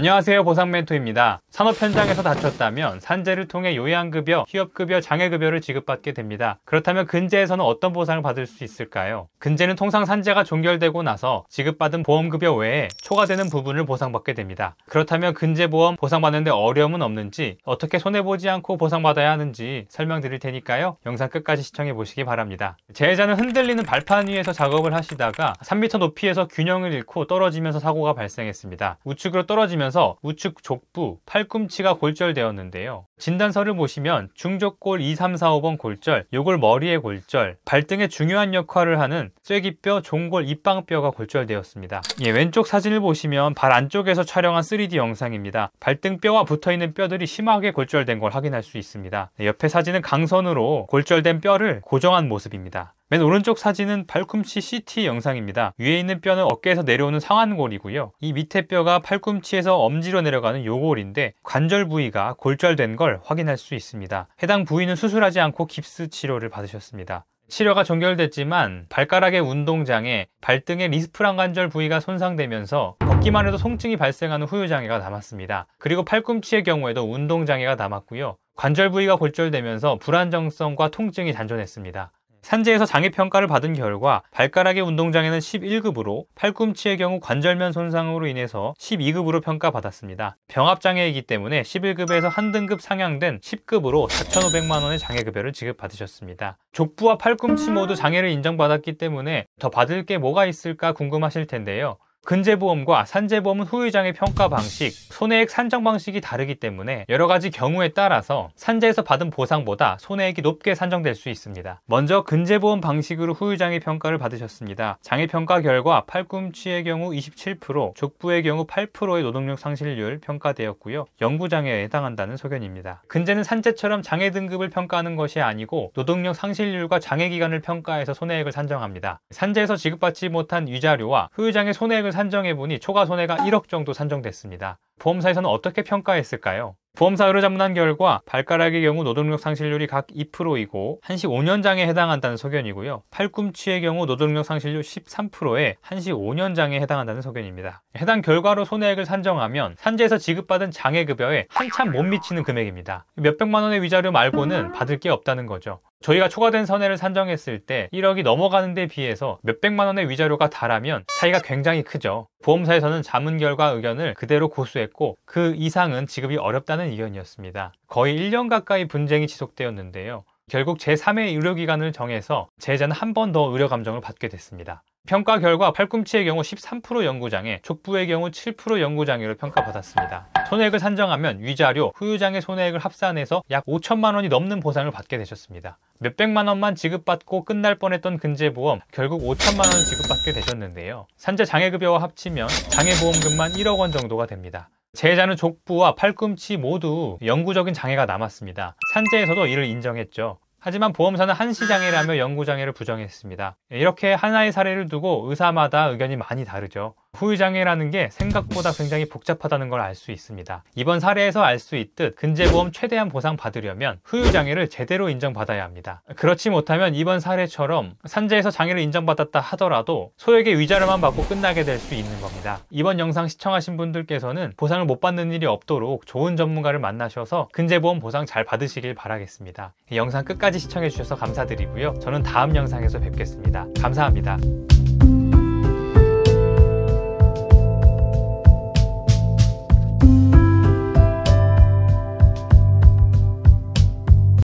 안녕하세요, 보상멘토입니다. 산업 현장에서 다쳤다면 산재를 통해 요양급여, 휴업급여, 장애급여를 지급받게 됩니다. 그렇다면 근제에서는 어떤 보상을 받을 수 있을까요? 근제는 통상 산재가 종결되고 나서 지급받은 보험급여 외에 초과되는 부분을 보상받게 됩니다. 그렇다면 근제보험 보상받는데 어려움은 없는지, 어떻게 손해보지 않고 보상받아야 하는지 설명드릴 테니까요. 영상 끝까지 시청해 보시기 바랍니다. 재해자는 흔들리는 발판 위에서 작업을 하시다가 3m 높이에서 균형을 잃고 떨어지면서 사고가 발생했습니다. 우측으로 떨어지면서 우측 족부, 팔꿈치가 골절되었는데요. 진단서를 보시면 중족골 2, 3, 4, 5번 골절, 요골 머리의 골절, 발등에 중요한 역할을 하는 쐐기뼈, 종골, 입방뼈가 골절되었습니다. 왼쪽 사진을 보시면 발 안쪽에서 촬영한 3D 영상입니다. 발등뼈와 붙어있는 뼈들이 심하게 골절된 걸 확인할 수 있습니다. 옆에 사진은 강선으로 골절된 뼈를 고정한 모습입니다. 맨 오른쪽 사진은 팔꿈치 CT 영상입니다. 위에 있는 뼈는 어깨에서 내려오는 상완골이고요. 이 밑에 뼈가 팔꿈치에서 엄지로 내려가는 요골인데 관절 부위가 골절된 걸 확인할 수 있습니다. 해당 부위는 수술하지 않고 깁스 치료를 받으셨습니다. 치료가 종결됐지만 발가락의 운동장애, 발등의 리스프란 관절 부위가 손상되면서 걷기만 해도 통증이 발생하는 후유장애가 남았습니다. 그리고 팔꿈치의 경우에도 운동장애가 남았고요. 관절 부위가 골절되면서 불안정성과 통증이 잔존했습니다. 산재에서 장애평가를 받은 결과 발가락의 운동장애는 11급으로 팔꿈치의 경우 관절면 손상으로 인해서 12급으로 평가받았습니다. 병합장애이기 때문에 11급에서 한 등급 상향된 10급으로 4,500만 원의 장애급여를 지급받으셨습니다. 족부와 팔꿈치 모두 장애를 인정받았기 때문에 더 받을 게 뭐가 있을까 궁금하실 텐데요. 근제보험과 산재보험은 후유장애 평가 방식, 손해액 산정 방식이 다르기 때문에 여러가지 경우에 따라서 산재에서 받은 보상보다 손해액이 높게 산정될 수 있습니다. 먼저 근제보험 방식으로 후유장애 평가를 받으셨습니다. 장애평가 결과 팔꿈치의 경우 27%, 족부의 경우 8%의 노동력 상실률 평가되었고요. 영구장애에 해당한다는 소견입니다. 근제는 산재처럼 장애 등급을 평가하는 것이 아니고 노동력 상실률과 장애기간을 평가해서 손해액을 산정합니다. 산재에서 지급받지 못한 위자료와 후유장애 손해액을 산정해보니 초과 손해가 1억 정도 산정됐습니다. 보험사에서는 어떻게 평가했을까요? 보험사 의료자문한 결과 발가락의 경우 노동력 상실률이 각 2%이고 한시 5년 장애에 해당한다는 소견이고요. 팔꿈치의 경우 노동력 상실률 13%에 한시 5년 장애에 해당한다는 소견입니다. 해당 결과로 손해액을 산정하면 산재에서 지급받은 장애급여에 한참 못 미치는 금액입니다. 몇백만 원의 위자료 말고는 받을 게 없다는 거죠. 저희가 초과된 손해를 산정했을 때 1억이 넘어가는 데 비해서 몇백만 원의 위자료가 달하면 차이가 굉장히 크죠. 보험사에서는 자문 결과 의견을 그대로 고수했고 그 이상은 지급이 어렵다는 의견이었습니다. 거의 1년 가까이 분쟁이 지속되었는데요. 결국 제3의 의료기관을 정해서 재해자는 한 번 더 의료감정을 받게 됐습니다. 평가 결과 팔꿈치의 경우 13% 영구장애, 족부의 경우 7% 영구장애로 평가받았습니다. 손해액을 산정하면 위자료, 후유장애 손해액을 합산해서 약 5천만 원이 넘는 보상을 받게 되셨습니다. 몇백만 원만 지급받고 끝날 뻔했던 근제보험, 결국 5천만 원을 지급받게 되셨는데요. 산재 장애급여와 합치면 장애보험금만 1억 원 정도가 됩니다. 재해자는 족부와 팔꿈치 모두 영구적인 장애가 남았습니다. 산재에서도 이를 인정했죠. 하지만 보험사는 한시장애라며 영구장애를 부정했습니다. 이렇게 하나의 사례를 두고 의사마다 의견이 많이 다르죠. 후유장애라는 게 생각보다 굉장히 복잡하다는 걸 알 수 있습니다. 이번 사례에서 알 수 있듯 근제보험 최대한 보상 받으려면 후유장애를 제대로 인정받아야 합니다. 그렇지 못하면 이번 사례처럼 산재에서 장애를 인정받았다 하더라도 소액의 위자료만 받고 끝나게 될 수 있는 겁니다. 이번 영상 시청하신 분들께서는 보상을 못 받는 일이 없도록 좋은 전문가를 만나셔서 근제보험 보상 잘 받으시길 바라겠습니다. 이 영상 끝까지 시청해 주셔서 감사드리고요. 저는 다음 영상에서 뵙겠습니다. 감사합니다.